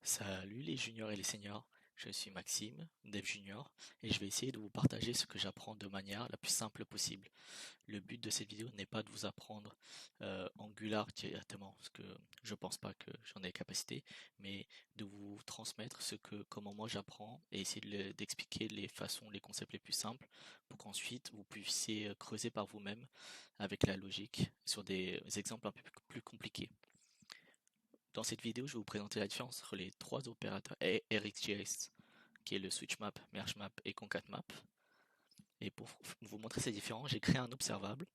Salut les juniors et les seniors, je suis Maxime, dev junior, et je vais essayer de vous partager ce que j'apprends de manière la plus simple possible. Le but de cette vidéo n'est pas de vous apprendre Angular directement, parce que je pense pas que j'en ai la capacité, mais de vous transmettre comment moi j'apprends et essayer d'expliquer les façons, les concepts les plus simples, pour qu'ensuite vous puissiez creuser par vous-même avec la logique sur des exemples un peu plus compliqués. Dans cette vidéo, je vais vous présenter la différence entre les trois opérateurs RxJS, qui est le switchmap, mergemap et concatemap. Et pour vous montrer ces différences, j'ai créé un observable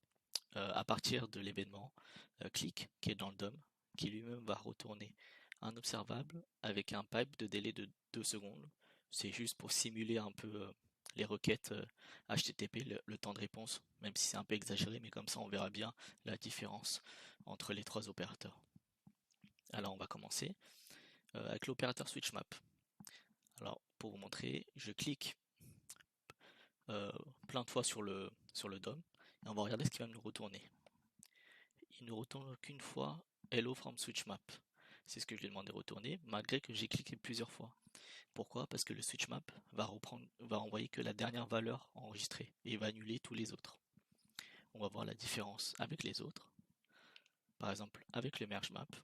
à partir de l'événement click qui est dans le DOM, qui lui-même va retourner un observable avec un pipe de délai de 2 secondes. C'est juste pour simuler un peu les requêtes HTTP, le temps de réponse, même si c'est un peu exagéré, mais comme ça on verra bien la différence entre les trois opérateurs. Alors on va commencer avec l'opérateur switchmap. Alors, pour vous montrer, je clique euh, plein de fois sur le DOM et on va regarder ce qu'il va nous retourner. Il ne retourne qu'une fois Hello from switchmap. C'est ce que je lui ai demandé de retourner, malgré que j'ai cliqué plusieurs fois. Pourquoi? Parce que le switchmap va envoyer que la dernière valeur enregistrée et il va annuler tous les autres. On va voir la différence avec les autres. Par exemple, avec le mergemap,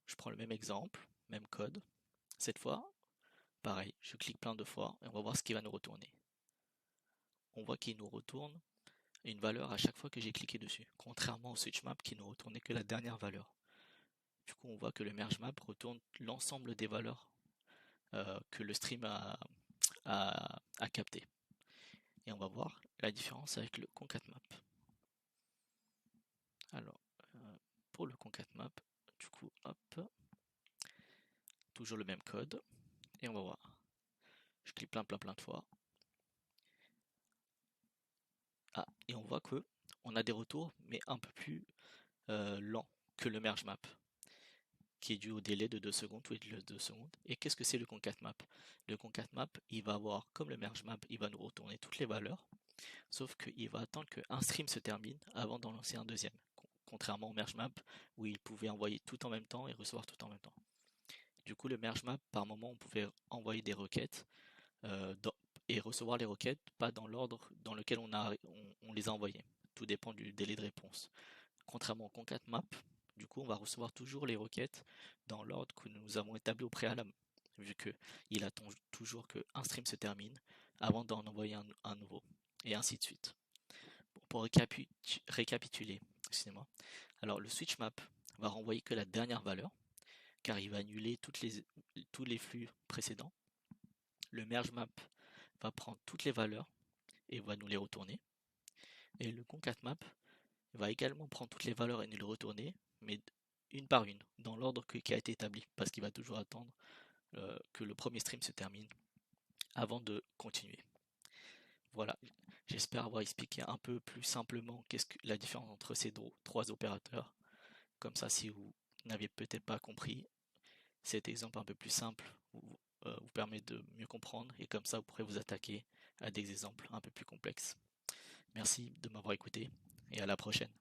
je prends le même exemple, même code. Cette fois, pareil, je clique plein de fois et on va voir ce qu'il va nous retourner. On voit qu'il nous retourne une valeur à chaque fois que j'ai cliqué dessus, contrairement au switchmap qui ne retournait que la dernière valeur. Du coup, on voit que le mergemap retourne l'ensemble des valeurs que le stream a capté. Et on va voir la différence avec le concatemap. Alors, pour le concatemap, du coup, hop, toujours le même code, et on va voir. Je clique plein de fois. Ah, et on voit que on a des retours, mais un peu plus lents que le mergemap, qui est dû au délai de 2 secondes, tous les 2 secondes. Et qu'est-ce que c'est le concatemap? Le concatemap, il va avoir, comme le mergemap, il va nous retourner toutes les valeurs, sauf qu'il va attendre qu'un stream se termine avant d'en lancer un deuxième. Contrairement au mergemap, où il pouvait envoyer tout en même temps et recevoir tout en même temps. Du coup, le mergemap, par moment, on pouvait envoyer des requêtes et recevoir les requêtes, pas dans l'ordre dans lequel on les a envoyées. Tout dépend du délai de réponse. Contrairement au concatemap, du coup, on va recevoir toujours les requêtes dans l'ordre que nous avons établi au préalable, vu qu'il attend toujours qu'un stream se termine avant d'en envoyer un nouveau, et ainsi de suite. Bon, pour récapituler, excusez-moi. Alors, le switch map va renvoyer que la dernière valeur, car il va annuler tous les flux précédents. Le merge map va prendre toutes les valeurs et va nous les retourner. Et le concatemap va également prendre toutes les valeurs et nous les retourner, mais une par une, dans l'ordre qui a été établi, parce qu'il va toujours attendre que le premier stream se termine avant de continuer. Voilà, j'espère avoir expliqué un peu plus simplement qu'est-ce que la différence entre ces trois opérateurs. Comme ça, si vous n'aviez peut-être pas compris, cet exemple un peu plus simple vous permet de mieux comprendre et comme ça, vous pourrez vous attaquer à des exemples un peu plus complexes. Merci de m'avoir écouté et à la prochaine.